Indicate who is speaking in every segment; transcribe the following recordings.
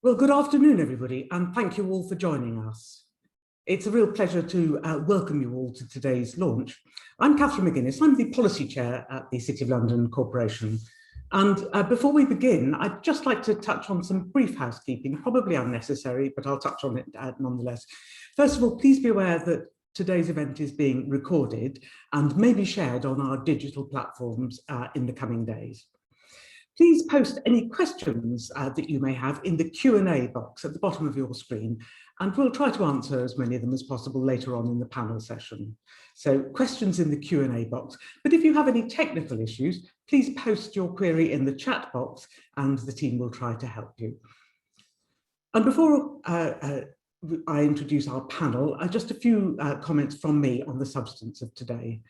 Speaker 1: Well, good afternoon, everybody, and thank you all for joining us. It's a real pleasure to welcome you all to today's launch. I'm Catherine McGuinness. I'm the Policy Chair at the City of London Corporation. And before we begin, I'd just like to touch on some brief housekeeping, probably unnecessary, but I'll touch on it nonetheless. First of all, please be aware that today's event is being recorded and may be shared on our digital platforms in the coming days. Please post any questions that you may have in the Q&A box at the bottom of your screen, and we'll try to answer as many of them as possible later on in the panel session. So questions in the Q&A box, but if you have any technical issues, please post your query in the chat box and the team will try to help you. And before I introduce our panel, just a few comments from me on the substance of today.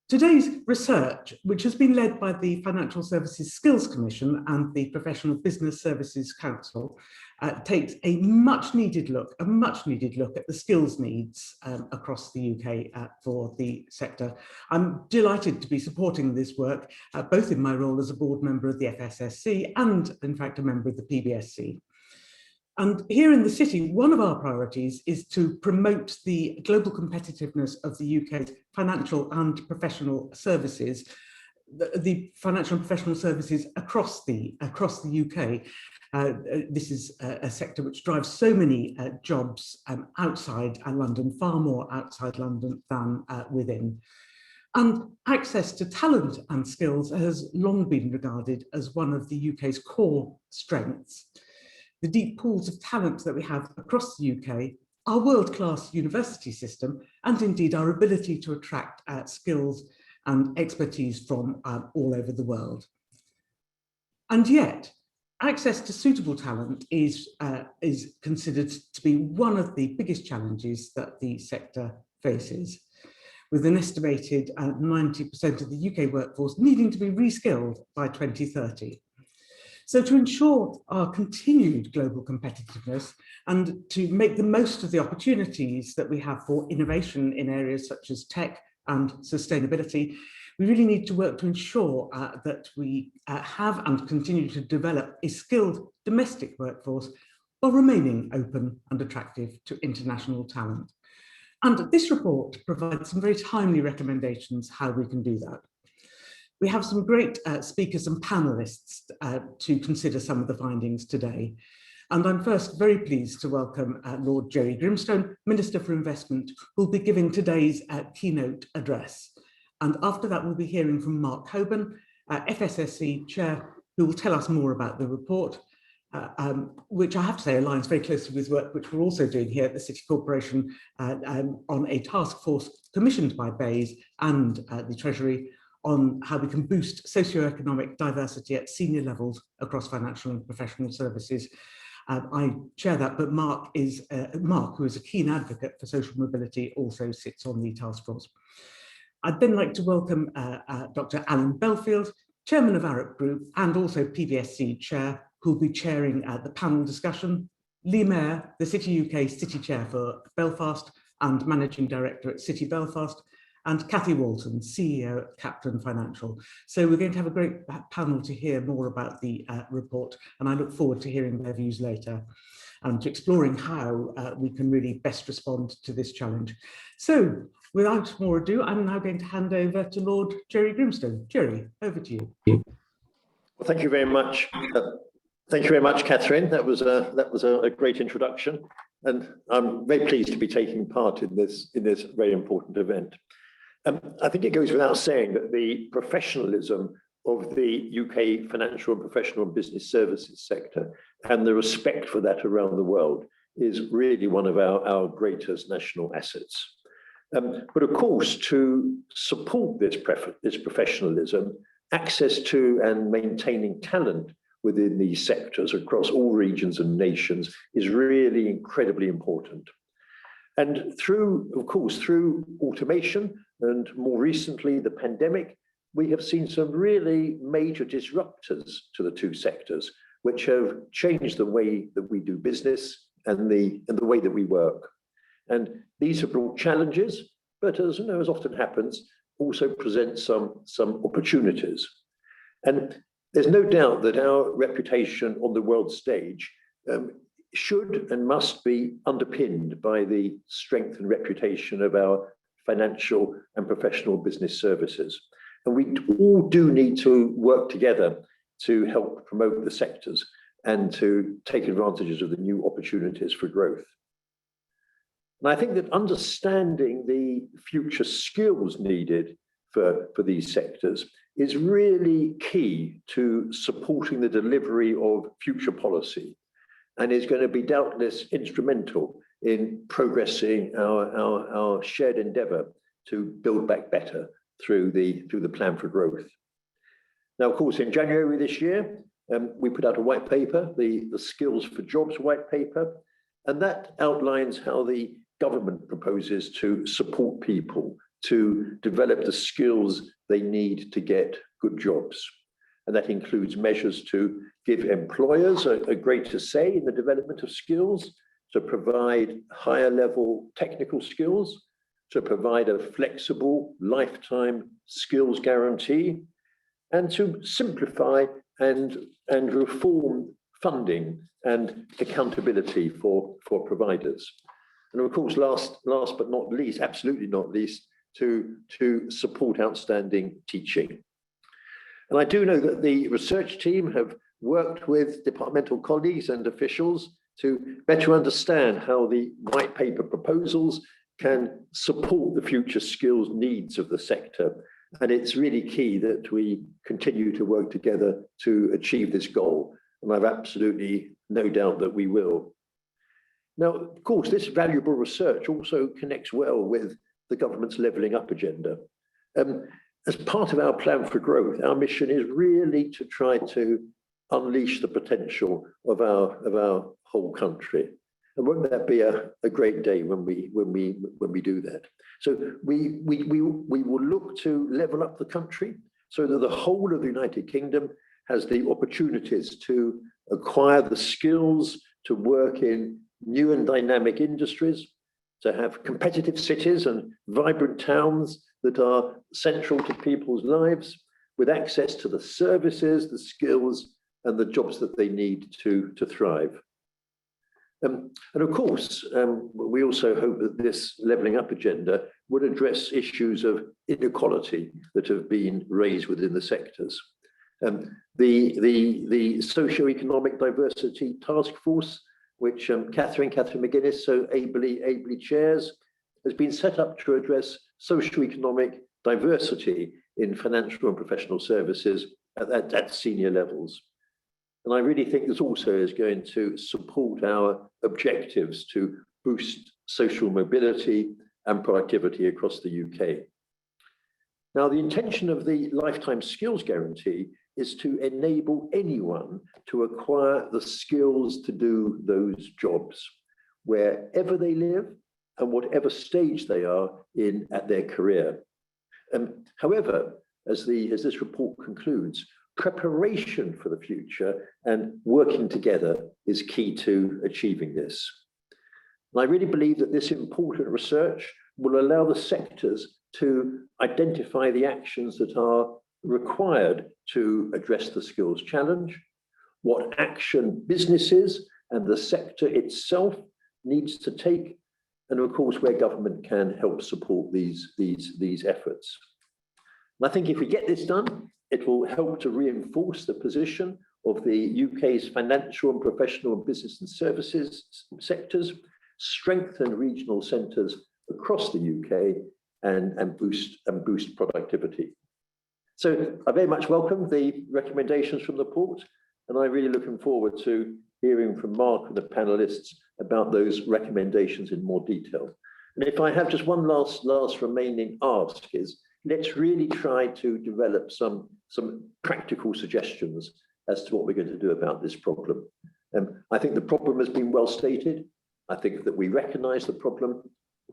Speaker 1: Today's research, which has been led by the Financial Services Skills Commission and the Professional Business Services Council, takes a much needed look at the skills needs across the UK for the sector. I'm delighted to be supporting this work, both in my role as a board member of the FSSC and, in fact, a member of the PBSC. And here in the city, one of our priorities is to promote the global competitiveness of the UK's financial and professional services, the financial and professional services across the UK. This is a sector which drives so many jobs outside London, far more outside London than within. And access to talent and skills has long been regarded as one of the UK's core strengths. The deep pools of talent that we have across the UK, our world-class university system, and indeed our ability to attract skills and expertise from all over the world. And yet, access to suitable talent is considered to be one of the biggest challenges that the sector faces, with an estimated 90% of the UK workforce needing to be reskilled by 2030. So to ensure our continued global competitiveness and to make the most of the opportunities that we have for innovation in areas such as tech and sustainability, we really need to work to ensure that we have and continue to develop a skilled domestic workforce while remaining open and attractive to international talent. And this report provides some very timely recommendations how we can do that. We have some great speakers and panelists to consider some of the findings today. And I'm first very pleased to welcome Lord Jerry Grimstone, Minister for Investment, who will be giving today's keynote address. And after that, we'll be hearing from Mark Hoban, FSSC Chair, who will tell us more about the report, which I have to say aligns very closely with work which we're also doing here at the City Corporation on a task force commissioned by BEIS and the Treasury on how we can boost socioeconomic diversity at senior levels across financial and professional services. I chair that, but Mark, who is a keen advocate for social mobility, also sits on the task force. I'd then like to welcome Dr. Alan Belfield, Chairman of Arup Group and also PBSC Chair, who will be chairing the panel discussion, Lee Mayer, the TheCityUK City Chair for Belfast and Managing Director at City Belfast, and Cathy Walton, CEO at Capgemini Financial. So we're going to have a great panel to hear more about the report, and I look forward to hearing their views later and to exploring how we can really best respond to this challenge. So without more ado, I'm now going to hand over to Lord Jerry Grimstone. Jerry, over to you.
Speaker 2: Well, thank you very much. Thank you very much, Catherine. That was a great introduction, and I'm very pleased to be taking part in this very important event. I think it goes without saying that the professionalism of the UK financial and professional business services sector and the respect for that around the world is really one of our greatest national assets. But of course, to support this professionalism, access to and maintaining talent within these sectors across all regions and nations is really incredibly important. And through automation and more recently the pandemic, we have seen some really major disruptors to the two sectors, which have changed the way that we do business and the way that we work. And these have brought challenges, but as often happens, also present some opportunities. And there's no doubt that our reputation on the world stage should and must be underpinned by the strength and reputation of our financial and professional business services. And we all do need to work together to help promote the sectors and to take advantages of the new opportunities for growth. And I think that understanding the future skills needed for these sectors is really key to supporting the delivery of future policy, and is going to be doubtless instrumental in progressing our shared endeavour to build back better through the plan for growth. Now, of course, in January this year, we put out a white paper, the Skills for Jobs white paper, and that outlines how the government proposes to support people to develop the skills they need to get good jobs. And that includes measures to give employers a greater say in the development of skills, to provide higher level technical skills, to provide a flexible lifetime skills guarantee, and to simplify and reform funding and accountability for providers. And of course, last but not least, absolutely not least, to support outstanding teaching. And I do know that the research team have worked with departmental colleagues and officials to better understand how the white paper proposals can support the future skills needs of the sector. And it's really key that we continue to work together to achieve this goal. And I've absolutely no doubt that we will. Now, of course, this valuable research also connects well with the government's levelling up agenda. As part of our plan for growth, our mission is really to try to unleash the potential of our whole country. And won't that be a great day when we do that? So we will look to level up the country so that the whole of the United Kingdom has the opportunities to acquire the skills to work in new and dynamic industries, to have competitive cities and vibrant towns that are central to people's lives, with access to the services, the skills, and the jobs that they need to thrive. And of course, we also hope that this levelling up agenda would address issues of inequality that have been raised within the sectors. The Socio-Economic Diversity Task Force, which Catherine McGuinness so ably chairs, has been set up to address socio-economic diversity in financial and professional services at senior levels. And I really think this also is going to support our objectives to boost social mobility and productivity across the UK. Now, the intention of the Lifetime Skills Guarantee is to enable anyone to acquire the skills to do those jobs, wherever they live and whatever stage they are in at their career. However, as this report concludes, preparation for the future and working together is key to achieving this. And I really believe that this important research will allow the sectors to identify the actions that are required to address the skills challenge, what action businesses and the sector itself needs to take, and of course where government can help support these efforts. And I think if we get this done, it will help to reinforce the position of the UK's financial and professional and business and services sectors, strengthen regional centres across the UK, and boost productivity. So I very much welcome the recommendations from the report, and I'm really looking forward to hearing from Mark and the panelists about those recommendations in more detail. And if I have just one last remaining ask is, let's really try to develop some practical suggestions as to what we're going to do about this problem. I think the problem has been well stated. I think that we recognise the problem,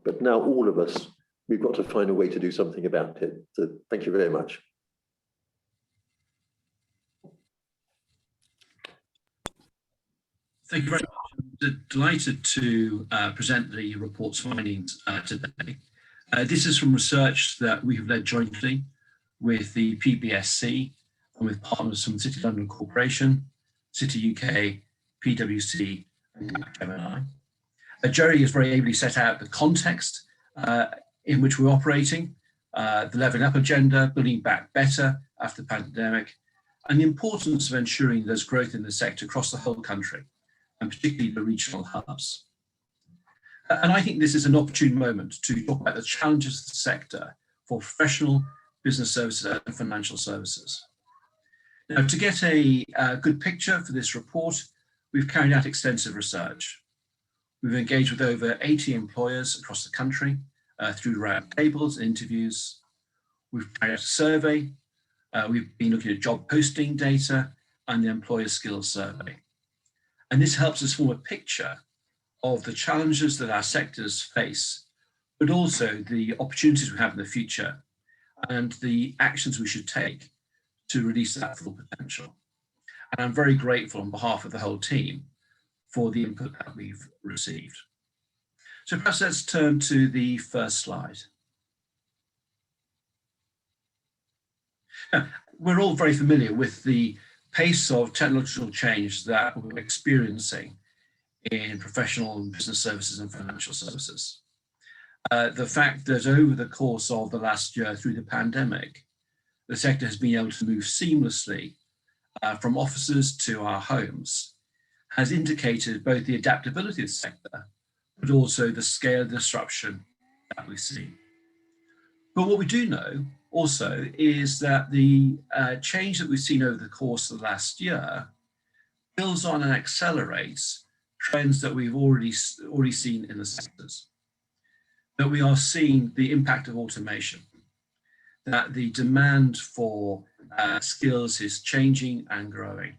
Speaker 2: but now all of us, we've got to find a way to do something about it. So thank you very much.
Speaker 3: Thank you very much. I'm delighted to present the report's findings today. This is from research that we have led jointly with the PBSC and with partners from the City of London Corporation, TheCityUK, PwC, and Capgemini. Jerry has very ably set out the context in which we're operating, the levelling up agenda, building back better after the pandemic, and the importance of ensuring there's growth in the sector across the whole country, and particularly the regional hubs. And I think this is an opportune moment to talk about the challenges of the sector for professional business services and financial services. Now, to get a good picture for this report, we've carried out extensive research. We've engaged with over 80 employers across the country through round tables and interviews. We've carried out a survey. We've been looking at job posting data and the employer skills survey. And this helps us form a picture of the challenges that our sectors face, but also the opportunities we have in the future and the actions we should take to release that full potential. And I'm very grateful on behalf of the whole team for the input that we've received. So perhaps let's turn to the first slide. Now, we're all very familiar with the pace of technological change that we're experiencing in professional and business services and financial services. The fact that over the course of the last year through the pandemic, the sector has been able to move seamlessly from offices to our homes has indicated both the adaptability of the sector, but also the scale of disruption that we see. But what we do know also is that the change that we've seen over the course of the last year builds on and accelerates trends that we've already seen in the sectors. That we are seeing the impact of automation, that the demand for skills is changing and growing.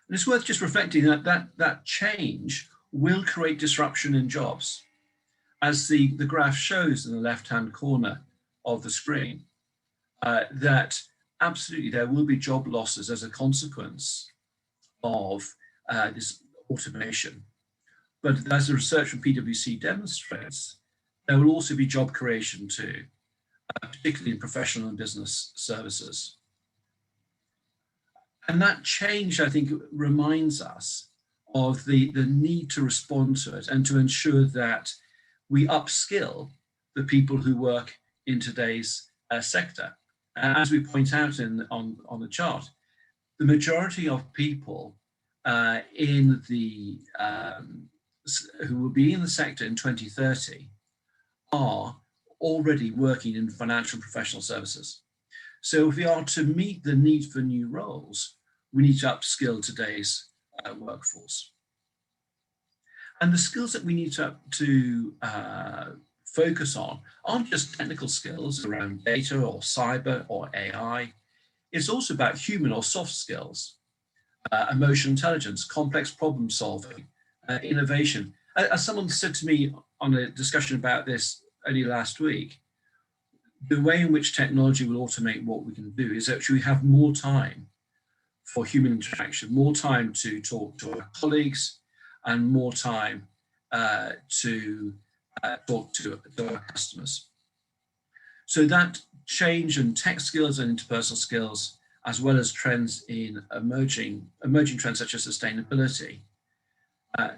Speaker 3: And it's worth just reflecting that change will create disruption in jobs. As the graph shows in the left-hand corner of the screen, that absolutely there will be job losses as a consequence of this automation. But as the research from PwC demonstrates, there will also be job creation too, particularly in professional and business services. And that change, I think, reminds us of the need to respond to it and to ensure that we upskill the people who work in today's sector. As we point out on the chart, the majority of people who will be in the sector in 2030 are already working in financial and professional services. So if we are to meet the need for new roles, we need to upskill today's workforce. And the skills that we need to focus on aren't just technical skills around data or cyber or AI. It's also about human or soft skills, emotional intelligence, complex problem solving, innovation. As someone said to me on a discussion about this only last week, the way in which technology will automate what we can do is actually have more time for human interaction, more time to talk to our colleagues, and more time to talk to our customers. So that change in tech skills and interpersonal skills, as well as trends in emerging trends such as sustainability,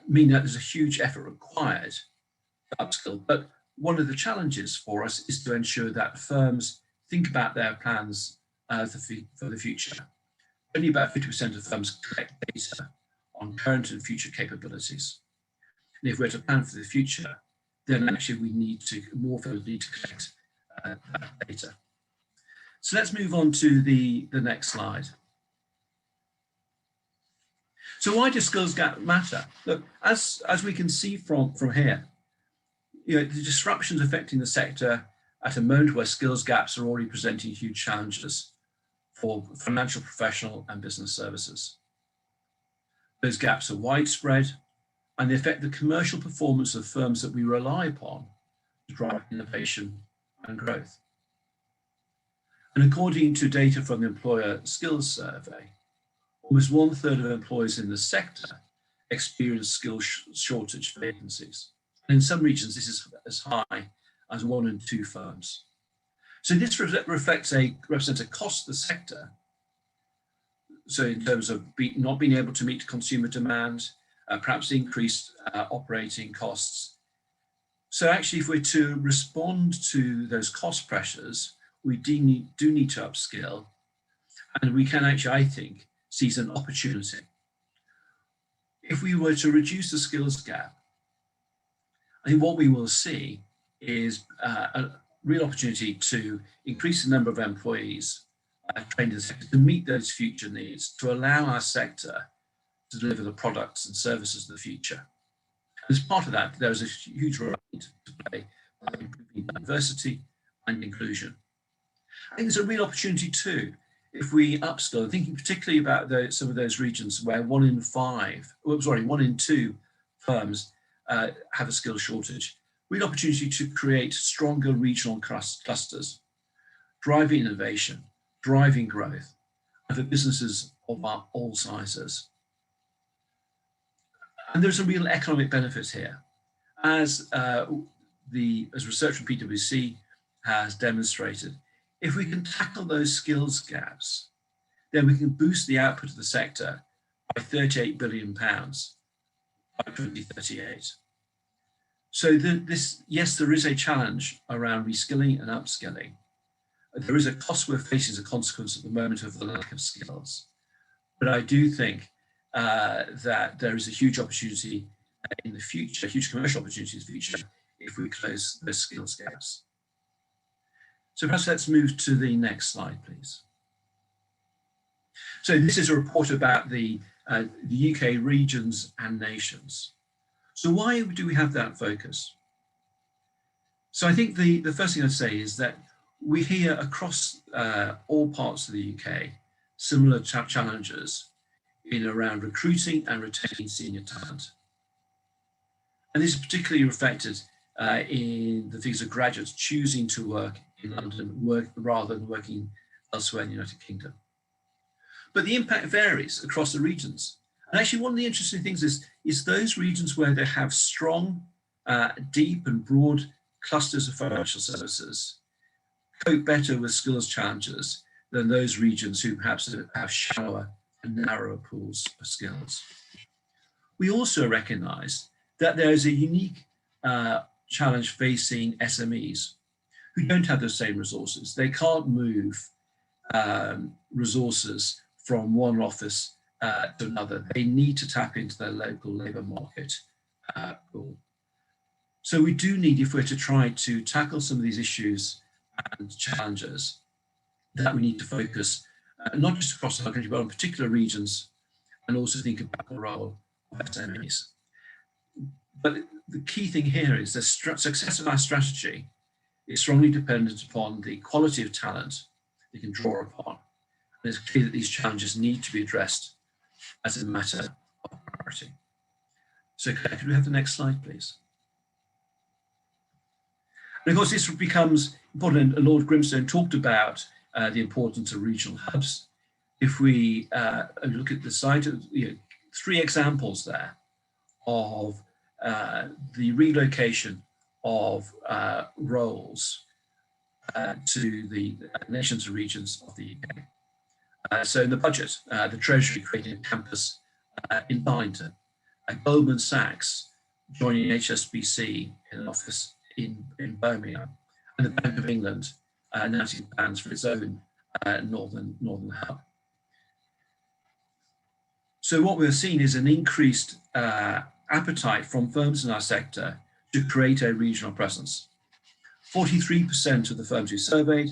Speaker 3: mean that there's a huge effort required to upskill. But one of the challenges for us is to ensure that firms think about their plans for the future. Only about 50% of firms collect data on current and future capabilities. And if we're to plan for the future, then actually more firms need to collect that data. So let's move on to the next slide. So why does skills gap matter? Look, as we can see from here, the disruptions affecting the sector at a moment where skills gaps are already presenting huge challenges for financial, professional, and business services. Those gaps are widespread, and they affect the commercial performance of firms that we rely upon to drive innovation and growth. And according to data from the Employer Skills Survey, almost 1/3 of employers in the sector experience skill shortage vacancies. And in some regions, this is as high as 1 in 2 firms. So this represents a cost to the sector So in terms of not being able to meet consumer demand, perhaps increased operating costs. So actually, if we're to respond to those cost pressures, we do need to upskill. And we can actually, I think, seize an opportunity. If we were to reduce the skills gap, I think what we will see is a real opportunity to increase the number of employees trained in the sector to meet those future needs, to allow our sector to deliver the products and services of the future. And as part of that, there is a huge role to play by improving diversity and inclusion. I think there's a real opportunity too, if we upskill, thinking particularly about some of those regions where 1 in 2 firms have a skill shortage. Real opportunity to create stronger regional clusters, driving innovation, driving growth, and for businesses of all sizes. And there's some real economic benefits here. As research from PwC has demonstrated, if we can tackle those skills gaps, then we can boost the output of the sector by £38 billion by 2038. So yes, there is a challenge around reskilling and upskilling. There is a cost we're facing as a consequence at the moment of the lack of skills. But I do think that there is a huge opportunity in the future, a huge commercial opportunity in the future, if we close those skills gaps. So perhaps let's move to the next slide, please. So this is a report about the UK regions and nations. So why do we have that focus? So I think the first thing I'd say is that we hear across all parts of the UK similar challenges in around recruiting and retaining senior talent. And this is particularly reflected in the figures of graduates choosing to work in London rather than working elsewhere in the United Kingdom. But the impact varies across the regions. And actually one of the interesting things is those regions where they have strong, deep and broad clusters of financial services cope better with skills challenges than those regions who perhaps have shallower and narrower pools of skills. We also recognise that there is a unique challenge facing SMEs who don't have the same resources. They can't move resources from one office to another. They need to tap into their local labour market pool. So we do need, if we're to try to tackle some of these issues and challenges, that we need to focus not just across the country, but on particular regions, and also think about the role of SMEs. But the key thing here is the success of our strategy is strongly dependent upon the quality of talent we can draw upon. And it's clear that these challenges need to be addressed as a matter of priority. So could we have the next slide, please? And of course, this becomes important. Lord Grimstone talked about the importance of regional hubs. If we look at the site, 3 examples there of the relocation of roles to the nations and regions of the UK. So in the budget, the Treasury created a campus in Darlington, Goldman Sachs joining HSBC in an office in Birmingham, and the Bank of England announcing plans for its own northern hub. So what we're seeing is an increased appetite from firms in our sector to create a regional presence. 43% of the firms we surveyed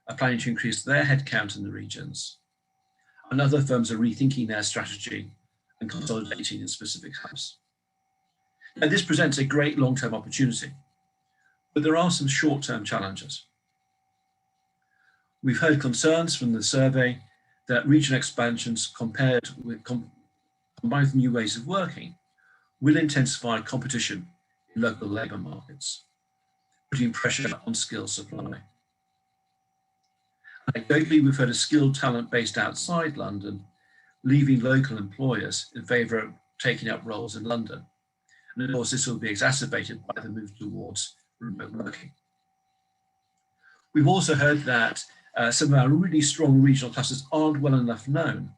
Speaker 3: are planning to increase their headcount in the regions, and other firms are rethinking their strategy and consolidating in specific hubs. Now, this presents a great long-term opportunity, but there are some short-term challenges. We've heard concerns from the survey that regional expansions combined with new ways of working will intensify competition in local labour markets, putting pressure on skills supply. Anecdotally, we've heard of skilled talent based outside London leaving local employers in favour of taking up roles in London. And of course, this will be exacerbated by the move towards remote working. We've also heard that some of our really strong regional clusters aren't well enough known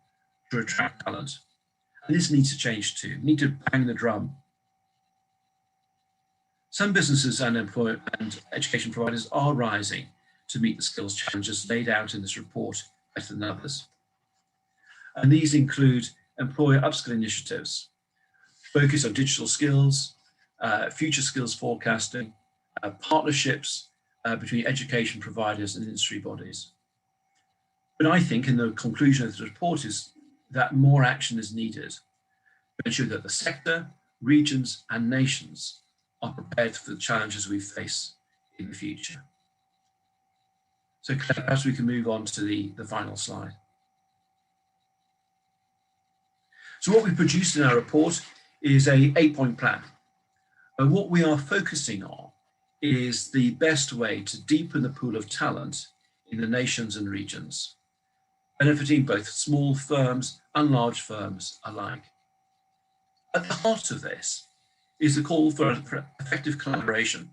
Speaker 3: to attract talent. And this needs to change too. We need to bang the drum. Some businesses and employer and education providers are rising to meet the skills challenges laid out in this report better than others. And these include employer upskill initiatives, focus on digital skills, future skills forecasting, partnerships between education providers and industry bodies. But I think in the conclusion of the report is that more action is needed to ensure that the sector, regions and nations are prepared for the challenges we face in the future. So Claire, perhaps we can move on to the final slide. So what we produced in our report is a 8-point plan. And what we are focusing on is the best way to deepen the pool of talent in the nations and regions, benefiting both small firms and large firms alike. At the heart of this is the call for effective collaboration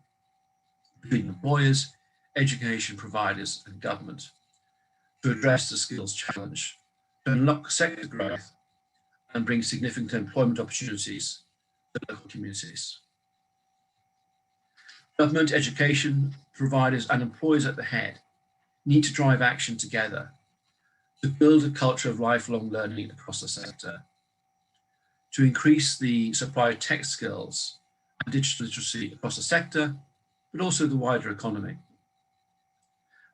Speaker 3: between employers, education providers and government to address the skills challenge, to unlock sector growth and bring significant employment opportunities to local communities. Government, education providers and employers at the head need to drive action together to build a culture of lifelong learning across the sector, to increase the supply of tech skills and digital literacy across the sector, but also the wider economy,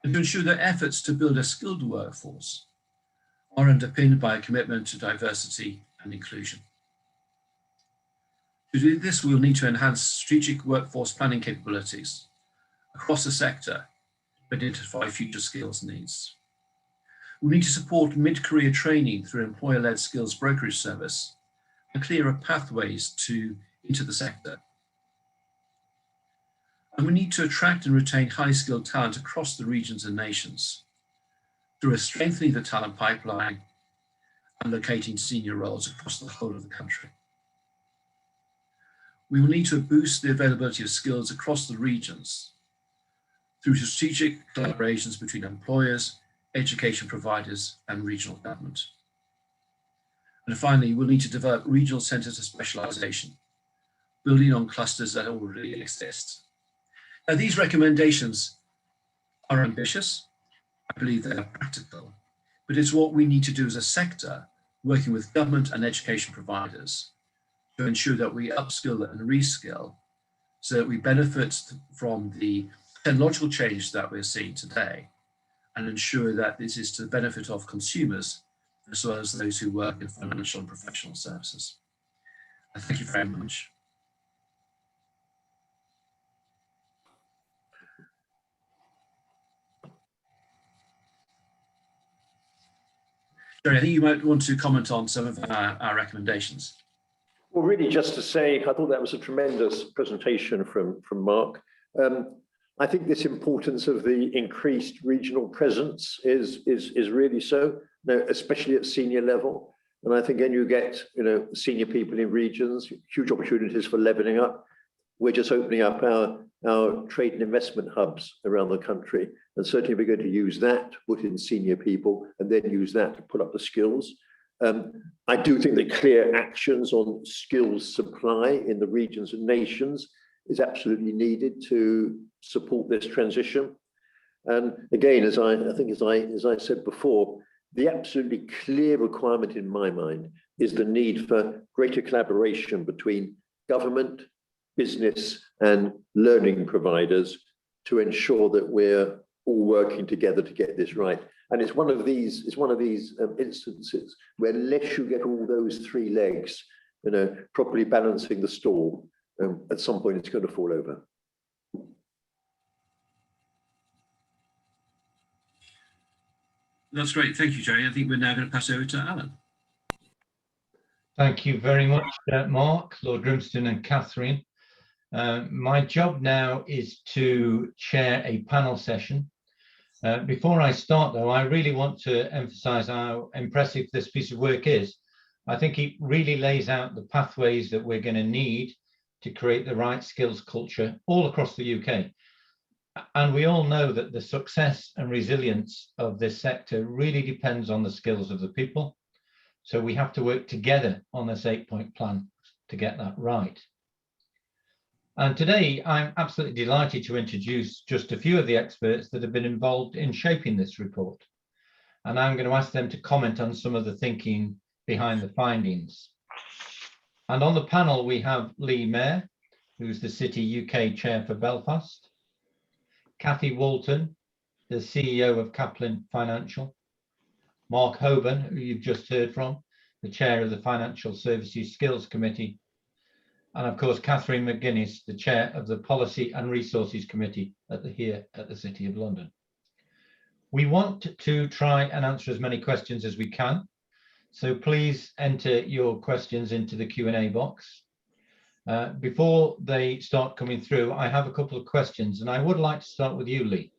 Speaker 3: and to ensure that efforts to build a skilled workforce are underpinned by a commitment to diversity and inclusion. To do this, we will need to enhance strategic workforce planning capabilities across the sector to identify future skills needs. We need to support mid-career training through employer-led skills brokerage service and clearer pathways into the sector. And we need to attract and retain highly skilled talent across the regions and nations through strengthening the talent pipeline and locating senior roles across the whole of the country. We will need to boost the availability of skills across the regions through strategic collaborations between employers, education providers, and regional government. And finally, we'll need to develop regional centres of specialisation, building on clusters that already exist. Now, these recommendations are ambitious. I believe they are practical, but it's what we need to do as a sector, working with government and education providers to ensure that we upskill and reskill so that we benefit from the technological change that we're seeing today and ensure that this is to the benefit of consumers as well as those who work in financial and professional services. Thank you very much. Jerry, I think you might want to comment on some of our recommendations.
Speaker 2: Well, really just to say, I thought that was a tremendous presentation from Mark. I think this importance of the increased regional presence is really so, especially at senior level. And I think when you get senior people in regions, huge opportunities for leveling up. We're just opening up our trade and investment hubs around the country. And certainly we're going to use that to put in senior people and then use that to put up the skills. I do think that clear actions on skills supply in the regions and nations is absolutely needed to support this transition. And again, as I said before, the absolutely clear requirement in my mind is the need for greater collaboration between government, business, and learning providers to ensure that we're all working together to get this right. And it's one of these instances where unless you get all those three legs, properly balancing the stool, at some point it's going to fall over.
Speaker 3: That's great. Thank you, Jerry. I think we're now going to pass over to Alan.
Speaker 4: Thank you very much, Mark, Lord Grimstone and Catherine. My job now is to chair a panel session. Before I start, though, I really want to emphasise how impressive this piece of work is. I think it really lays out the pathways that we're going to need to create the right skills culture all across the UK. And we all know that the success and resilience of this sector really depends on the skills of the people. So we have to work together on this 8-point plan to get that right. And today, I'm absolutely delighted to introduce just a few of the experts that have been involved in shaping this report. And I'm going to ask them to comment on some of the thinking behind the findings. And on the panel, we have Lee Mayer, who's the City UK Chair for Belfast, Kathy Walton, the CEO of Kaplan Financial, Mark Hoban, who you've just heard from, the Chair of the Financial Services Skills Committee, and of course, Catherine McGuinness, the Chair of the Policy and Resources Committee here at the City of London. We want to try and answer as many questions as we can, so please enter your questions into the Q&A box. Before they start coming through, I have a couple of questions, and I would like to start with you, Lee.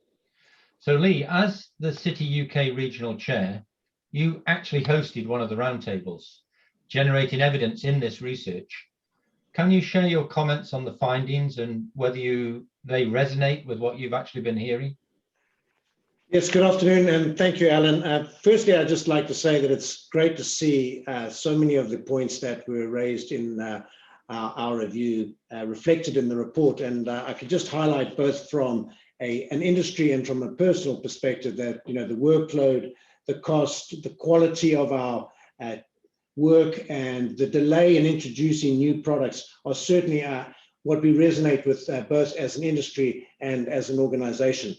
Speaker 4: So Lee, as the City UK Regional Chair, you actually hosted one of the roundtables, generating evidence in this research. Can you share your comments on the findings and whether they resonate with what you've actually been hearing?
Speaker 5: Yes, good afternoon, and thank you, Alan. Firstly, I'd just like to say that it's great to see so many of the points that were raised in our review reflected in the report. And I could just highlight both from an industry and from a personal perspective that, the workload, the cost, the quality of our work and the delay in introducing new products are certainly what we resonate with both as an industry and as an organization.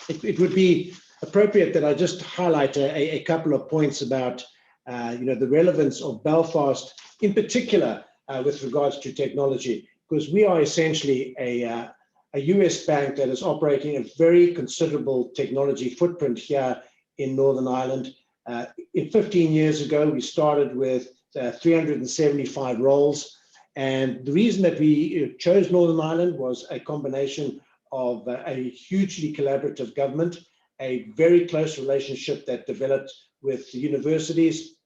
Speaker 5: It would be appropriate that I just highlight a couple of points about the relevance of Belfast in particular with regards to technology, because we are essentially a US bank that is operating a very considerable technology footprint here in Northern Ireland. 15 years ago, we started with 375 roles. And the reason that we chose Northern Ireland was a combination of a hugely collaborative government, a very close relationship that developed with the universities,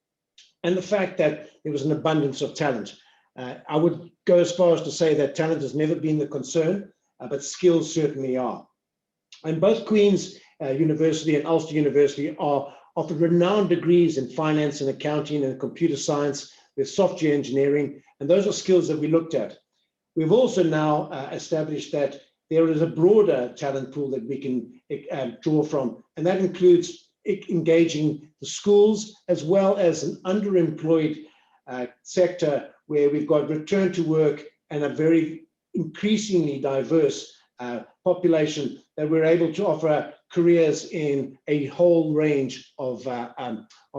Speaker 5: and the fact that there was an abundance of talent. I would go as far as to say that talent has never been the concern, but skills certainly are. And both Queen's University and Ulster University are offered renowned degrees in finance and accounting and computer science with software engineering, and those are skills that we looked at. We've also now established that there is a broader talent pool that we can draw from, and that includes engaging the schools as well as an underemployed sector where we've got return to work and a very increasingly diverse population that we're able to offer careers in a whole range of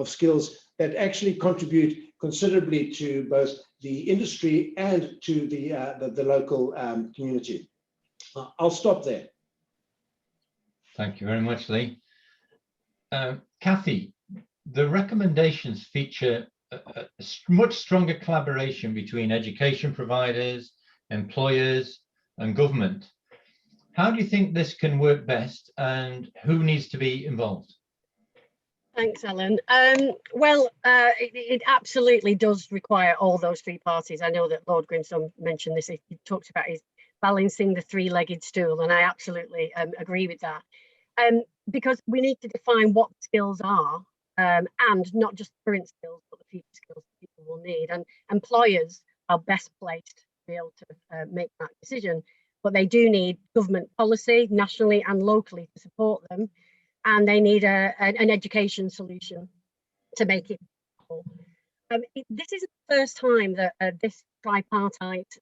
Speaker 5: skills that actually contribute considerably to both the industry and to the local community. I'll stop there.
Speaker 4: Thank you very much, Lee. Kathy, the recommendations feature a much stronger collaboration between education providers, employers, and government. How do you think this can work best, and who needs to be involved?
Speaker 6: Thanks, Alan. It absolutely does require all those three parties. I know that Lord Grimstone mentioned this. He talked about his balancing the three-legged stool, and I absolutely agree with that. Because we need to define what skills are, and not just current skills, but the future skills that people will need. And employers are best placed to be able to make that decision, but they do need government policy nationally and locally to support them, and they need an education solution to make it possible. This is the first time that this tripartite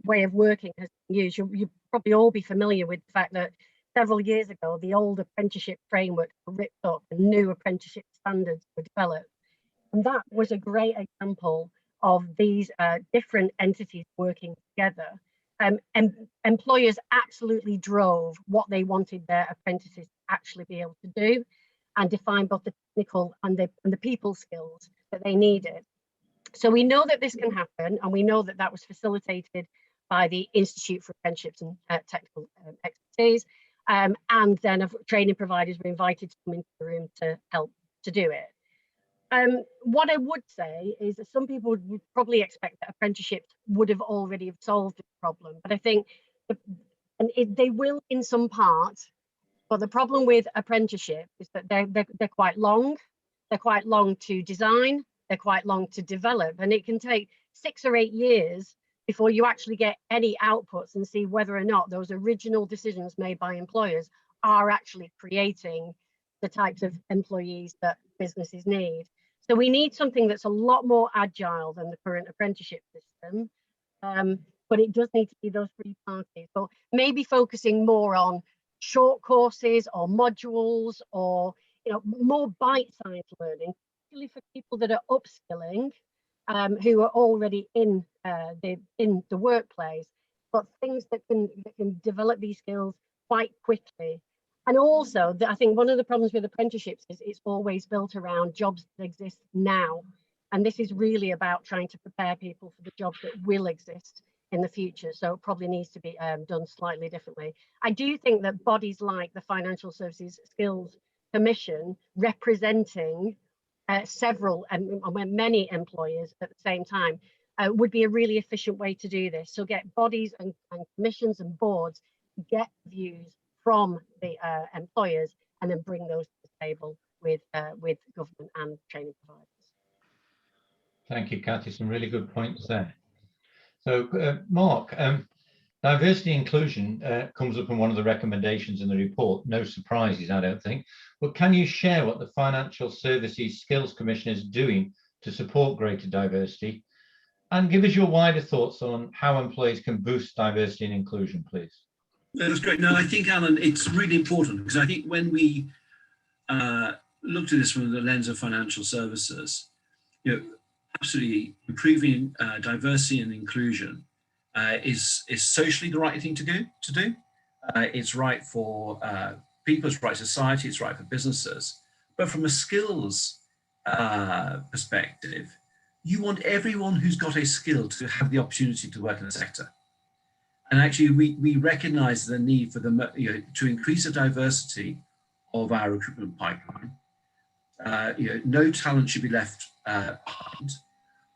Speaker 6: way of working has been used. You'll probably all be familiar with the fact that several years ago, the old apprenticeship framework were ripped up and new apprenticeship standards were developed. And that was a great example of these different entities working together. And employers absolutely drove what they wanted their apprentices to actually be able to do and define both the technical and the people skills that they needed. So we know that this can happen, and we know that that was facilitated by the Institute for Apprenticeships and Technical Expertise. And then training providers were invited to come into the room to help to do it. What I would say is that some people would probably expect that apprenticeships would have already solved the problem, but I think they will in some parts. But the problem with apprenticeship is that they're quite long. They're quite long to design. they're quite long to develop, and it can take 6 or 8 years before you actually get any outputs and see whether or not those original decisions made by employers are actually creating the types of employees that businesses need. So we need something that's a lot more agile than the current apprenticeship system, but it does need to be those 3 parties. So maybe focusing more on short courses or modules, or more bite-sized learning, particularly for people that are upskilling, who are already in the workplace, but things that can develop these skills quite quickly. And also, I think one of the problems with apprenticeships is it's always built around jobs that exist now. And this is really about trying to prepare people for the jobs that will exist in the future. So it probably needs to be done slightly differently. I do think that bodies like the Financial Services Skills Commission, representing several and many employers at the same time, would be a really efficient way to do this. So get bodies and commissions and boards to get views from the employers, and then bring those to the table with government and training providers.
Speaker 4: Thank you, Cathy. Some really good points there. So, Mark, diversity inclusion comes up in one of the recommendations in the report. No surprises, I don't think. But can you share what the Financial Services Skills Commission is doing to support greater diversity? And give us your wider thoughts on how employees can boost diversity and inclusion, please.
Speaker 3: That's great. No, I think, Alan, it's really important, because I think when we looked at this from the lens of financial services, absolutely improving diversity and inclusion is socially the right thing to do. It's right for people, it's right for society, it's right for businesses. But from a skills perspective, you want everyone who's got a skill to have the opportunity to work in the sector. And actually, we recognise the need for to increase the diversity of our recruitment pipeline. No talent should be left behind.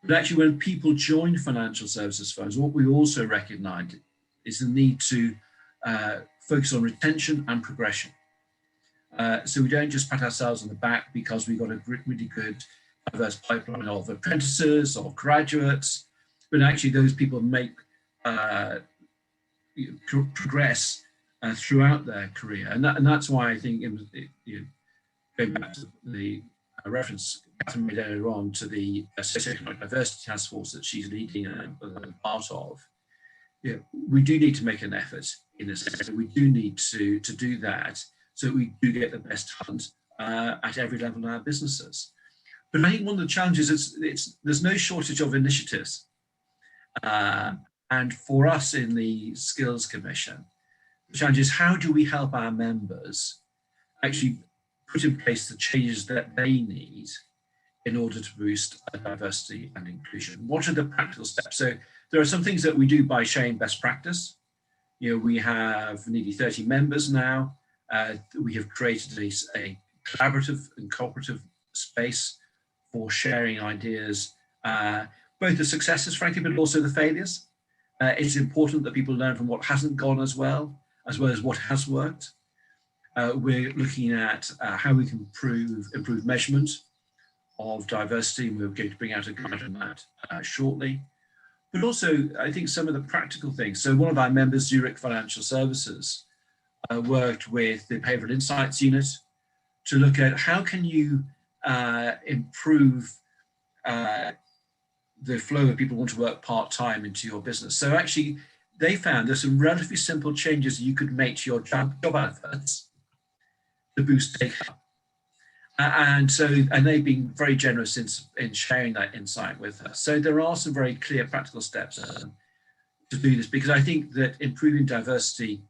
Speaker 3: But actually, when people join financial services firms, what we also recognise is the need to focus on retention and progression. So we don't just pat ourselves on the back because we've got a really good diverse pipeline of apprentices or graduates, but actually those people make progress throughout their career, and that's why I think, going back to the reference Catherine made earlier on to the socioeconomic diversity task force that she's leading and part of, we do need to make an effort in this sector. We do need to do that so that we do get the best talent at every level of our businesses. But I think one of the challenges is there's no shortage of initiatives. And for us in the Skills Commission, the challenge is, how do we help our members actually put in place the changes that they need in order to boost diversity and inclusion? What are the practical steps? So there are some things that we do by sharing best practice. We have nearly 30 members now. We have created a collaborative and cooperative space for sharing ideas, both the successes, frankly, but also the failures. It's important that people learn from what hasn't gone as well as what has worked. We're looking at how we can improve measurement of diversity, and we're going to bring out a guide on that shortly. But also, I think some of the practical things. So one of our members, Zurich Financial Services, worked with the Behavioural Insights Unit to look at how can you improve the flow of people who want to work part-time into your business. So actually, they found there's some relatively simple changes you could make to your job adverts to boost take-up. And they've been very generous in sharing that insight with us. So there are some very clear practical steps to do this, because I think that improving diversity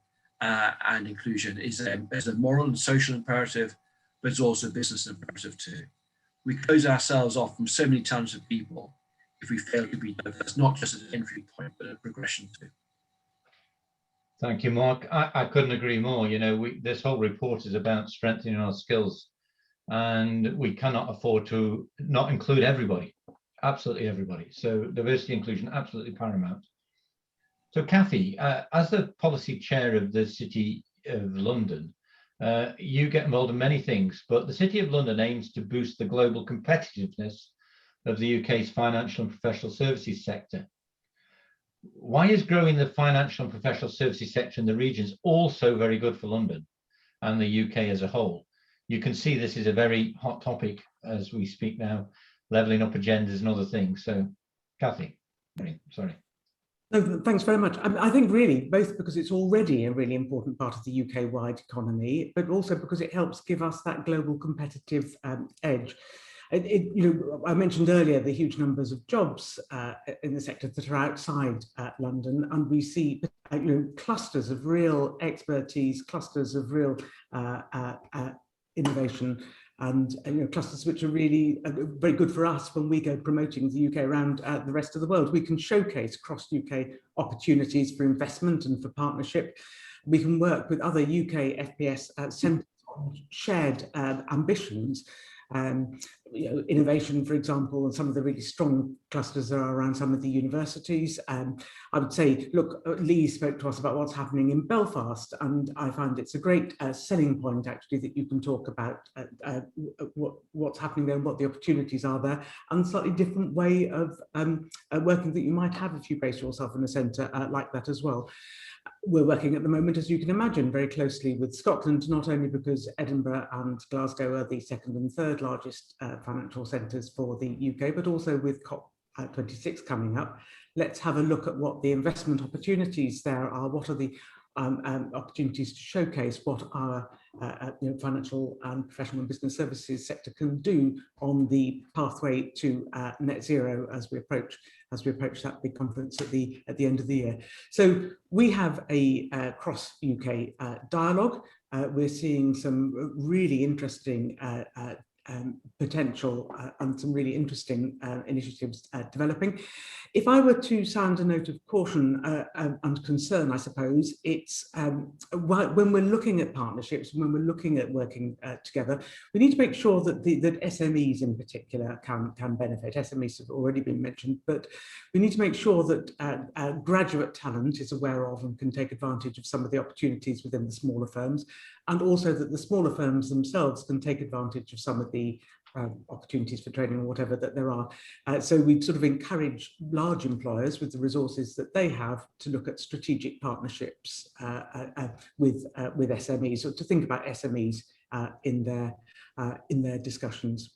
Speaker 3: and inclusion is a moral and social imperative, but it's also a business imperative too. We close ourselves off from so many talented people if we fail to be diverse, not just as an entry point, but a progression too.
Speaker 4: Thank you, Mark. I couldn't agree more. This whole report is about strengthening our skills, and we cannot afford to not include everybody, absolutely everybody. So diversity inclusion, absolutely paramount. So Cathy, as the policy chair of the City of London, you get involved in many things, but the City of London aims to boost the global competitiveness of the UK's financial and professional services sector. Why is growing the financial and professional services sector in the regions also very good for London and the UK as a whole? You can see this is a very hot topic as we speak now, levelling up agendas and other things. So, Kathy, sorry.
Speaker 1: No, thanks very much. I think really both because it's already a really important part of the UK-wide economy, but also because it helps give us that global competitive edge. I mentioned earlier the huge numbers of jobs in the sector that are outside London, and we see clusters of real expertise, clusters of real innovation, and clusters which are really very good for us when we go promoting the UK around the rest of the world. We can showcase cross-UK opportunities for investment and for partnership. We can work with other UK FPS centres on shared ambitions. Innovation, for example, and some of the really strong clusters that are around some of the universities. I would say, look, Lee spoke to us about what's happening in Belfast, and I find it's a great selling point, actually, that you can talk about what's happening there and what the opportunities are there, and a slightly different way of working that you might have if you base yourself in a centre like that as well. We're working at the moment, as you can imagine, very closely with Scotland, not only because Edinburgh and Glasgow are the second and third largest financial centres for the UK, but also with COP26 coming up. Let's have a look at what the investment opportunities there are. What are the opportunities to showcase what our financial and professional and business services sector can do on the pathway to net zero as we approach that big conference at the end of the year. So we have a cross UK dialogue. We're seeing some really interesting potential and some really interesting initiatives developing. If I were to sound a note of caution and concern, I suppose, it's when we're looking at partnerships, when we're looking at working together, we need to make sure that that SMEs in particular can benefit. SMEs have already been mentioned, but we need to make sure that graduate talent is aware of and can take advantage of some of the opportunities within the smaller firms, and also that the smaller firms themselves can take advantage of some of the opportunities for training or whatever that there are. So we sort of encourage large employers with the resources that they have to look at strategic partnerships with SMEs, or to think about SMEs in their discussions.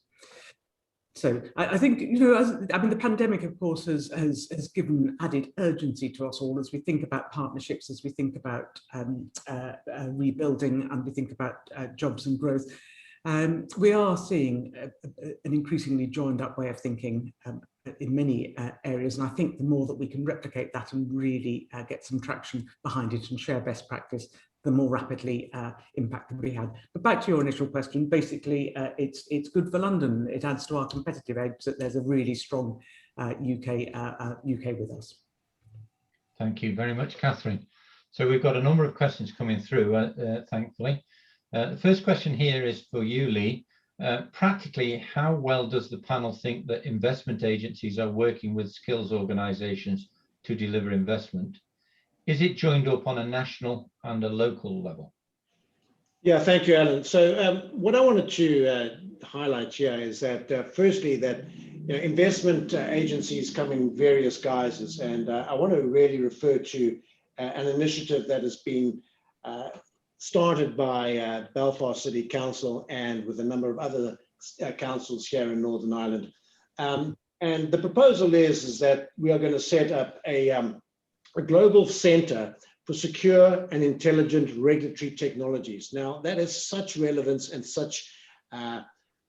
Speaker 1: So I think, the pandemic, of course, has given added urgency to us all as we think about partnerships, as we think about rebuilding, and we think about jobs and growth. We are seeing an increasingly joined up way of thinking in many areas, and I think the more that we can replicate that and really get some traction behind it and share best practice, the more rapidly impact can be had. But back to your initial question, basically it's good for London. It adds to our competitive edge that there's a really strong UK with us.
Speaker 4: Thank you very much, Catherine. So we've got a number of questions coming through, thankfully. The first question here is for you, Lee. Practically, how well does the panel think that investment agencies are working with skills organisations to deliver investment? Is it joined up on a national and a local level?
Speaker 5: Yeah, thank you, Alan. So what I wanted to highlight here is that firstly, that investment agencies come in various guises, and I want to really refer to an initiative that has been started by Belfast City Council and with a number of other councils here in Northern Ireland. And the proposal is that we are going to set up a global centre for secure and intelligent regulatory technologies. Now, that has such relevance and such a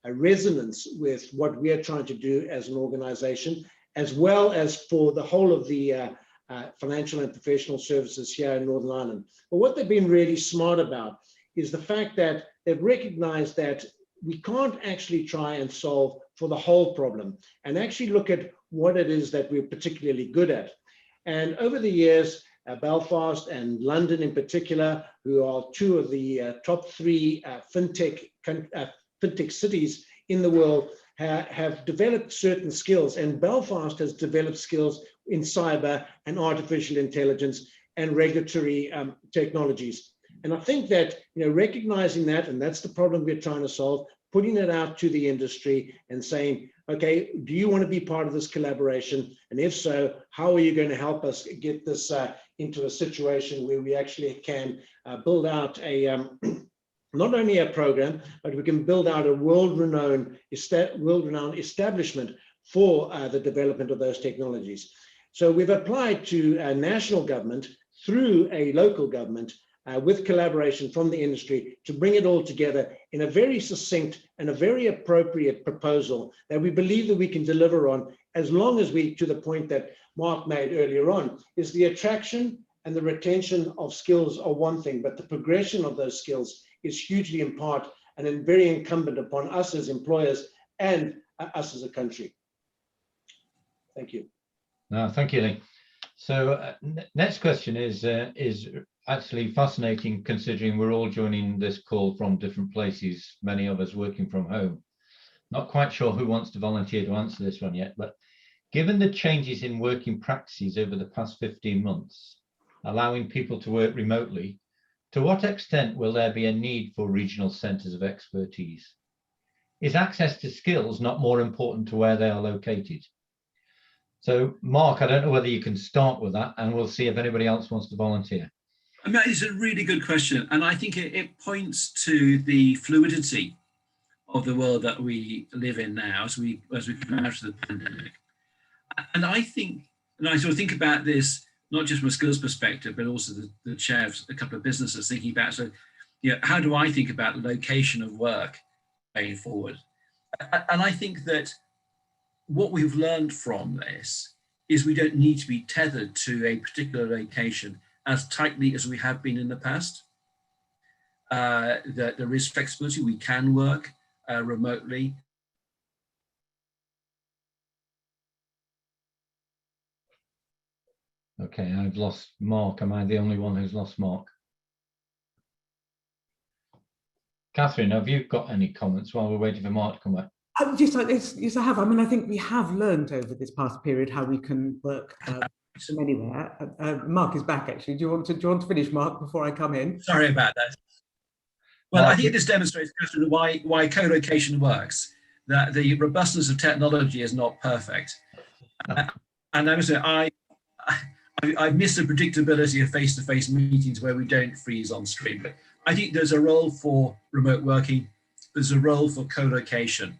Speaker 5: resonance with what we are trying to do as an organisation, as well as for the whole of the financial and professional services here in Northern Ireland. But what they've been really smart about is the fact that they've recognised that we can't actually try and solve for the whole problem, and actually look at what it is that we're particularly good at. And over the years, Belfast and London in particular, who are two of the top three fintech cities in the world, have developed certain skills, and Belfast has developed skills in cyber and artificial intelligence and regulatory technologies. And I think that, recognizing that, and that's the problem we're trying to solve, putting it out to the industry and saying, okay, do you want to be part of this collaboration? And if so, how are you going to help us get this into a situation where we actually can build out a not only a program, but we can build out a world-renowned establishment for the development of those technologies. So we've applied to a national government through a local government with collaboration from the industry to bring it all together in a very succinct and a very appropriate proposal that we believe that we can deliver on, as long as we, to the point that Mark made earlier on, is the attraction and the retention of skills are one thing, but the progression of those skills is hugely in part and then very incumbent upon us as employers and us as a country. Thank you.
Speaker 4: No, thank you, Lee. So next question is actually fascinating, considering we're all joining this call from different places, many of us working from home. Not quite sure who wants to volunteer to answer this one yet, but given the changes in working practices over the past 15 months, allowing people to work remotely, to what extent will there be a need for regional centres of expertise? Is access to skills not more important to where they are located? So, Mark, I don't know whether you can start with that, and we'll see if anybody else wants to volunteer.
Speaker 3: I mean, it's a really good question, and I think it points to the fluidity of the world that we live in now as we come out of the pandemic. And I think, and I sort of think about this not just from a skills perspective, but also the chair of a couple of businesses thinking about, so, you know, how do I think about the location of work going forward? And I think that what we've learned from this is we don't need to be tethered to a particular location as tightly as we have been in the past. That there is flexibility, we can work remotely.
Speaker 4: Okay, I've lost Mark. Am I the only one who's lost Mark? Catherine, have you got any comments while we're waiting for Mark to come back?
Speaker 1: Yes, I have. I mean, I think we have learned over this past period how we can work from anywhere. Mark is back, actually. Do you want to finish, Mark, before I come in?
Speaker 3: Sorry about that. Well,
Speaker 4: Mark,
Speaker 3: I think this demonstrates, Catherine, why co-location works, that the robustness of technology is not perfect. And I must say, I miss the predictability of face-to-face meetings where we don't freeze on screen. But I think there's a role for remote working. There's a role for co-location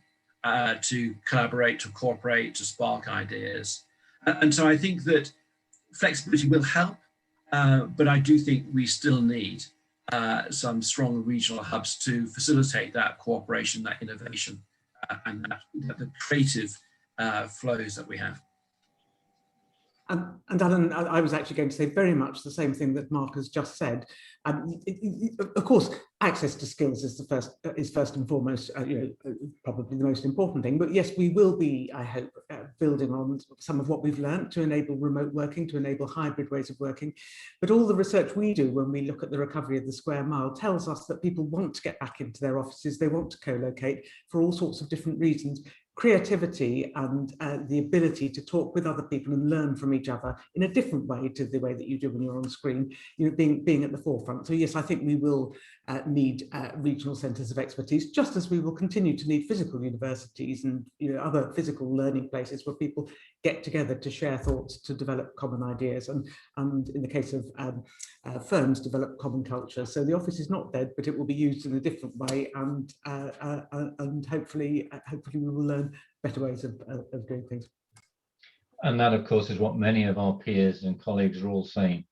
Speaker 3: to collaborate, to cooperate, to spark ideas. And so I think that flexibility will help, but I do think we still need some strong regional hubs to facilitate that cooperation, that innovation, and the creative flows that we have.
Speaker 1: And Alan, I was actually going to say very much the same thing that Mark has just said. Of course, access to skills is first and foremost, probably the most important thing. But yes, we will be, I hope, building on some of what we've learned to enable remote working, to enable hybrid ways of working. But all the research we do when we look at the recovery of the square mile tells us that people want to get back into their offices. They want to co-locate for all sorts of different reasons. Creativity and the ability to talk with other people and learn from each other in a different way to the way that you do when you're on screen, being at the forefront. So yes, I think we will need regional centres of expertise, just as we will continue to need physical universities and other physical learning places where people get together to share thoughts, to develop common ideas, and in the case of firms, develop common culture. So the office is not dead, but it will be used in a different way, and hopefully we will learn better ways of doing things.
Speaker 4: And that, of course, is what many of our peers and colleagues are all saying.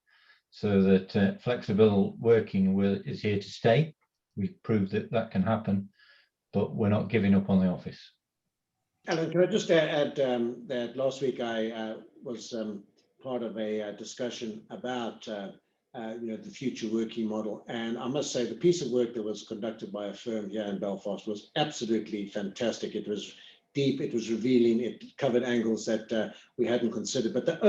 Speaker 4: So that flexible working is here to stay. We've proved that that can happen, but we're not giving up on the office.
Speaker 5: Alan, can I just add that last week I was part of a discussion about the future working model, and I must say the piece of work that was conducted by a firm here in Belfast was absolutely fantastic. It was deep, it was revealing, it covered angles that we hadn't considered. But the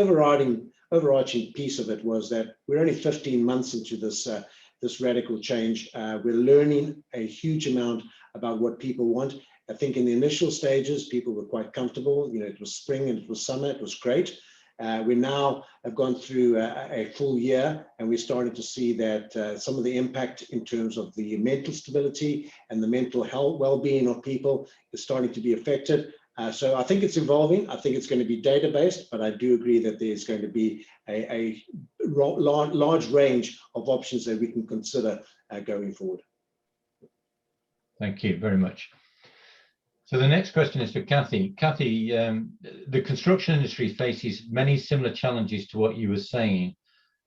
Speaker 5: overarching piece of it was that we're only 15 months into this radical change. We're learning a huge amount about what people want. I think in the initial stages, people were quite comfortable. It was spring and it was summer, it was great. We now have gone through a full year, and we're starting to see that some of the impact in terms of the mental stability and the mental health well-being of people is starting to be affected. So I think it's evolving. I think it's going to be data-based, but I do agree that there's going to be a large range of options that we can consider going forward.
Speaker 4: Thank you very much. So the next question is for Kathy. Kathy, the construction industry faces many similar challenges to what you were saying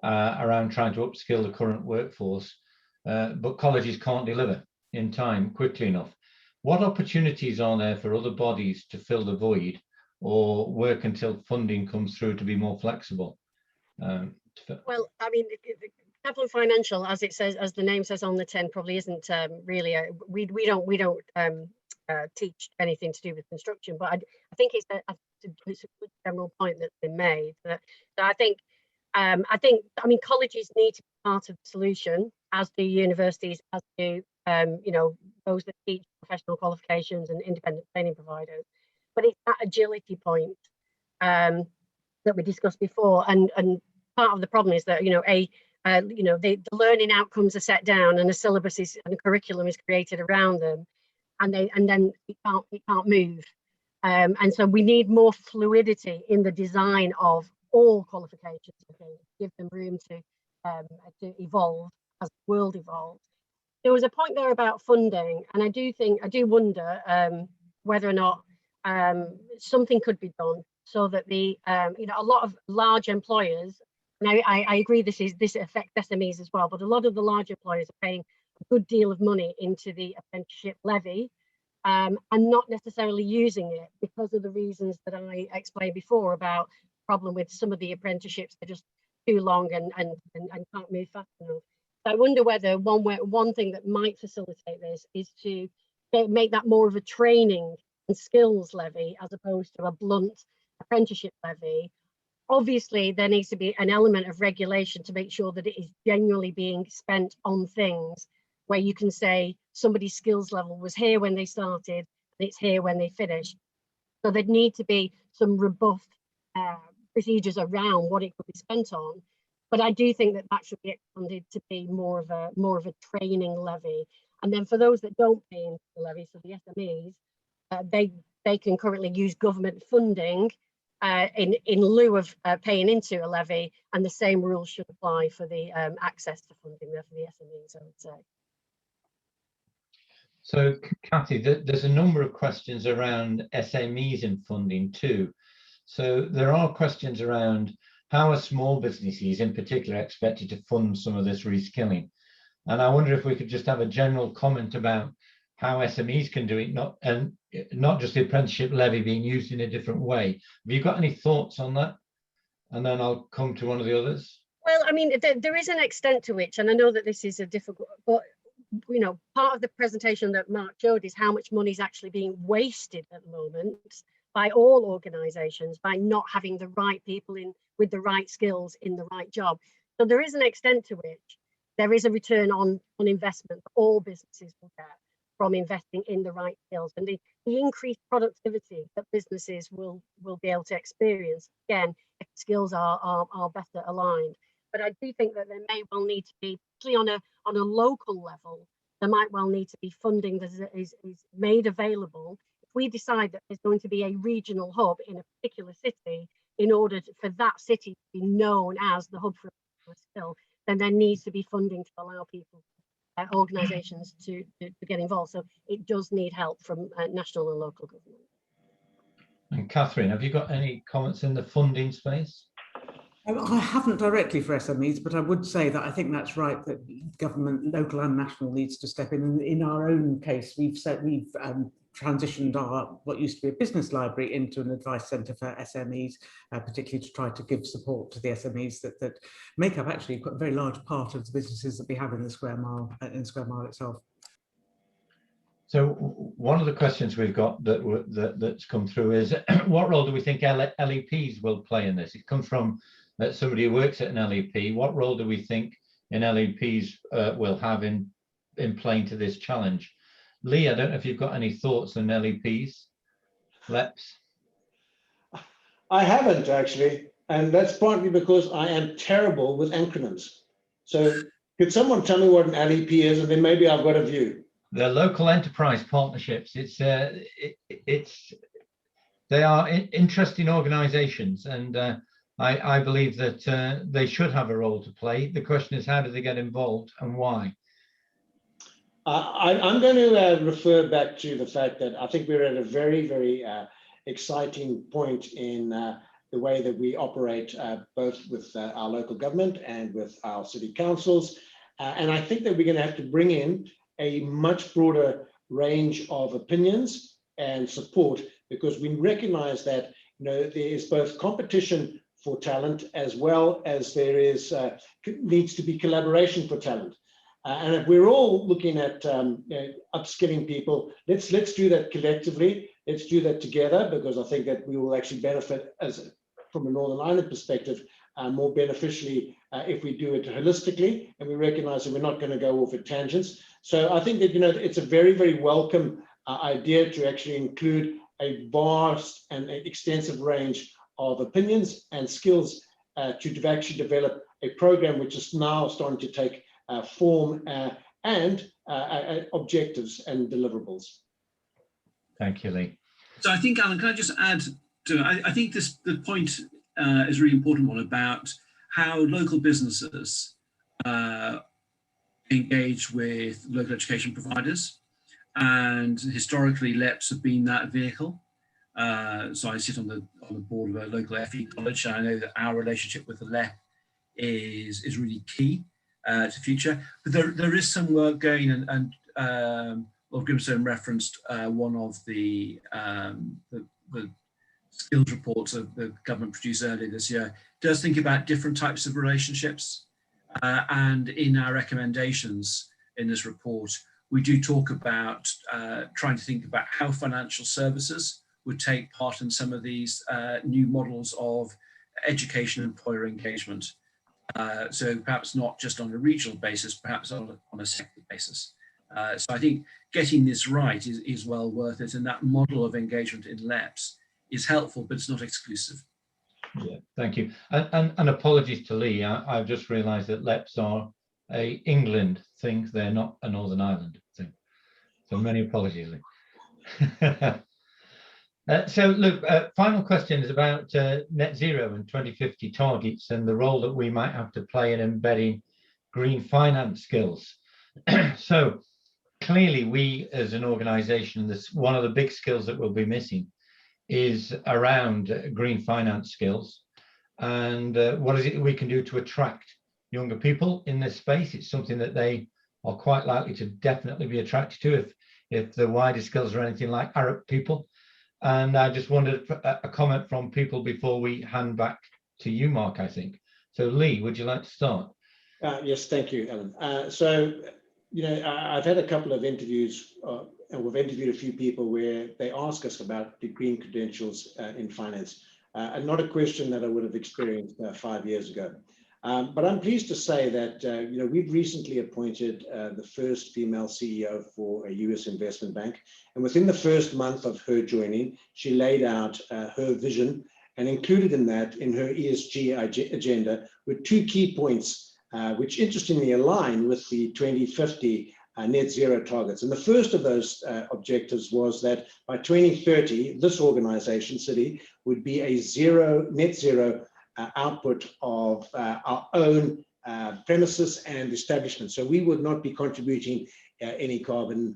Speaker 4: around trying to upskill the current workforce, but colleges can't deliver in time quickly enough. What opportunities are there for other bodies to fill the void or work until funding comes through to be more flexible?
Speaker 6: Well, I mean, Capital Financial, as it says, as the name says on the tin, probably isn't really we don't teach anything to do with construction, but I think it's a good general point that's been made. That I think colleges need to be part of the solution, as do universities, as do those that teach professional qualifications and independent training providers. But it's that agility point that we discussed before, and part of the problem is that the learning outcomes are set down, and a syllabus and a curriculum is created around them, and then it can't move, and so we need more fluidity in the design of all qualifications, give them room to evolve as the world evolves. There was a point there about funding, and I do wonder whether or not something could be done so that a lot of large employers, and I agree this affects SMEs as well, but a lot of the large employers are paying a good deal of money into the apprenticeship levy and not necessarily using it because of the reasons that I explained before about the problem with some of the apprenticeships. They're just too long and can't move fast enough. So I wonder whether one thing that might facilitate this is to make that more of a training and skills levy as opposed to a blunt apprenticeship levy. Obviously, there needs to be an element of regulation to make sure that it is genuinely being spent on things where you can say somebody's skills level was here when they started and it's here when they finish. So there'd need to be some robust procedures around what it could be spent on. But I do think that should be expanded to be more of a training levy. And then for those that don't pay into the levy, so the SMEs, they can currently use government funding in lieu of paying into a levy, and the same rules should apply for the access to funding there for the SMEs, I would say.
Speaker 4: So, Kathy, there's a number of questions around SMEs and funding too. So there are questions around how are small businesses in particular expected to fund some of this reskilling? And I wonder if we could just have a general comment about how SMEs can do it, not just the apprenticeship levy being used in a different way. Have you got any thoughts on that? And then I'll come to one of the others.
Speaker 6: Well, I mean, there is an extent to which, and I know that this is a difficult, but part of the presentation that Mark showed is how much money is actually being wasted at the moment by all organisations by not having the right people in with the right skills in the right job. So there is an extent to which there is a return on investment that all businesses will get from investing in the right skills, and the increased productivity that businesses will be able to experience, again, if skills are better aligned. But I do think that there may well need to be, particularly on a local level, there might well need to be funding that is made available. If we decide that there's going to be a regional hub in a particular city, in order for that city to be known as the hub for a skill, then there needs to be funding to allow people, organisations to get involved. So it does need help from national and local government.
Speaker 4: And Catherine, have you got any comments in the funding space?
Speaker 1: I haven't directly for SMEs, but I would say that I think that's right, that government, local and national, needs to step in. In our own case, we've transitioned what used to be a business library into an advice centre for SMEs, particularly to try to give support to the SMEs that make up actually quite a very large part of the businesses that we have in the Square Mile itself.
Speaker 4: So one of the questions we've got that's come through is, what role do we think LEPs will play in this? It comes from somebody who works at an LEP. What role do we think LEPs will have in playing to this challenge? Lee, I don't know if you've got any thoughts on LEPs, LEPs.
Speaker 5: I haven't actually. And that's partly because I am terrible with acronyms. So could someone tell me what an LEP is, and then maybe I've got a view.
Speaker 4: The local enterprise partnerships. They are interesting organisations, and I believe that they should have a role to play. The question is, how do they get involved and why?
Speaker 5: I'm going to refer back to the fact that I think we're at a very, very exciting point in the way that we operate, both with our local government and with our city councils. And I think that we're going to have to bring in a much broader range of opinions and support, because we recognize that there is both competition for talent as well as there is needs to be collaboration for talent. And if we're all looking at upskilling people, let's do that collectively. Let's do that together, because I think that we will actually benefit from a Northern Ireland perspective more beneficially if we do it holistically, and we recognize that we're not going to go off at tangents. So I think that it's a very, very welcome idea to actually include a vast and extensive range of opinions and skills to actually develop a program which is now starting to take form and objectives and deliverables.
Speaker 4: Thank you, Lee.
Speaker 3: So I think, Alan, can I just add to it? I think the point is a really important one about how local businesses engage with local education providers, and historically LEPs have been that vehicle. So I sit on the board of a local FE college, and I know that our relationship with the LEP is really key to future. But there is some work going, and Lord Grimstone referenced one of the skills reports that the government produced earlier this year. Does think about different types of relationships, and in our recommendations in this report, we do talk about trying to think about how financial services would take part in some of these new models of education and employer engagement. So perhaps not just on a regional basis, perhaps on a sector basis. So I think getting this right is well worth it, and that model of engagement in LEPs is helpful, but it's not exclusive.
Speaker 4: Yeah, thank you. And apologies to Lee, I've just realised that LEPs are a England thing, they're not a Northern Ireland thing. So many apologies, Lee. So look, final question is about net zero and 2050 targets and the role that we might have to play in embedding green finance skills. So clearly we as an organisation, this one of the big skills that we'll be missing is around green finance skills, and what is it we can do to attract younger people in this space. It's something that they are quite likely to definitely be attracted to if the wider skills are anything like Arab people. And I just wanted a comment from people before we hand back to you, Mark, I think. So Lee, would you like to start?
Speaker 5: Yes, thank you, Alan. So, I've had a couple of interviews, and we've interviewed a few people where they ask us about the green credentials in finance, and not a question that I would have experienced 5 years ago. But I'm pleased to say that, we've recently appointed the first female CEO for a US investment bank. And within the first month of her joining, she laid out her vision, and included in that, in her ESG agenda, were 2 key points, which interestingly align with the 2050 net zero targets. And the first of those objectives was that by 2030, this organization, City, would be a net zero output of our own premises and establishments. So we would not be contributing any carbon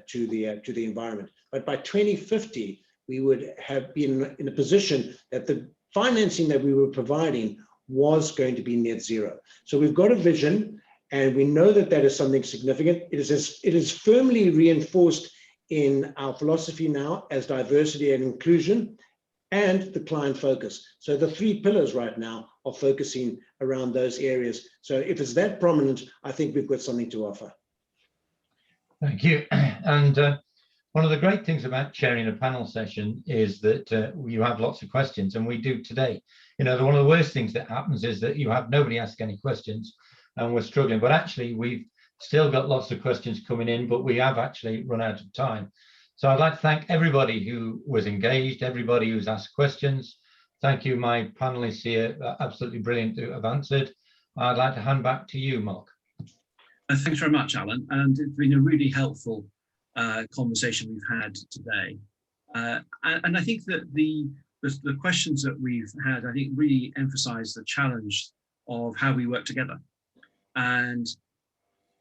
Speaker 5: to the environment. But by 2050, we would have been in a position that the financing that we were providing was going to be net zero. So we've got a vision, and we know that that is something significant. It is firmly reinforced in our philosophy now as diversity and inclusion, and the client focus. So the 3 pillars right now are focusing around those areas. So if it's that prominent, I think we've got something to offer.
Speaker 4: Thank you. And one of the great things about chairing a panel session is that you have lots of questions, and we do today. One of the worst things that happens is that you have nobody ask any questions, and we're struggling. But actually, we've still got lots of questions coming in, but we have actually run out of time. So I'd like to thank everybody who was engaged, everybody who's asked questions. thank you, my panelists here, absolutely brilliant to have answered. I'd like to hand back to you, Mark.
Speaker 3: Thanks very much, Alan, and it's been a really helpful conversation we've had today. And I think that the questions that we've had, I think, really emphasize the challenge of how we work together. And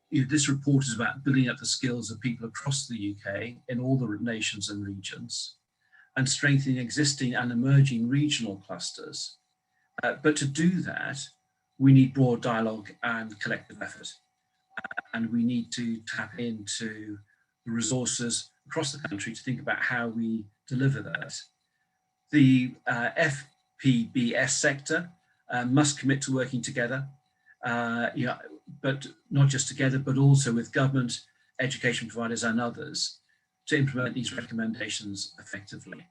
Speaker 3: this report is about building up the skills of people across the UK in all the nations and regions, and strengthening existing and emerging regional clusters. But to do that, we need broad dialogue and collective effort. And we need to tap into the resources across the country to think about how we deliver that. The FPBS sector must commit to working together, but not just together, but also with government, education providers and others to implement these recommendations effectively.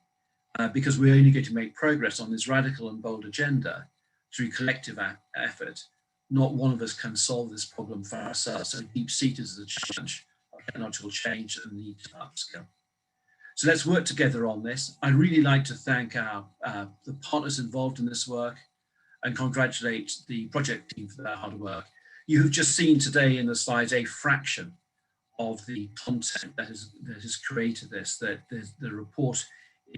Speaker 3: Because we're only going to make progress on this radical and bold agenda through collective effort. Not one of us can solve this problem for ourselves. So deep-seated is the challenge of technological change and the need to upskill. So let's work together on this. I'd really like to thank the partners involved in this work and congratulate the project team for their hard work. You have just seen today in the slides a fraction of the content that has created this. That the report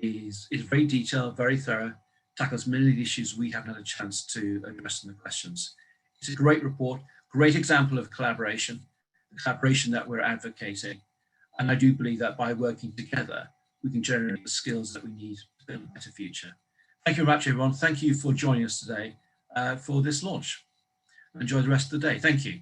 Speaker 3: is very detailed, very thorough, tackles many of the issues we haven't had a chance to address in the questions. It's a great report, great example of collaboration, the collaboration that we're advocating. And I do believe that by working together, we can generate the skills that we need to build a better future. Thank you very much, everyone. Thank you for joining us today for this launch. Enjoy the rest of the day. Thank you.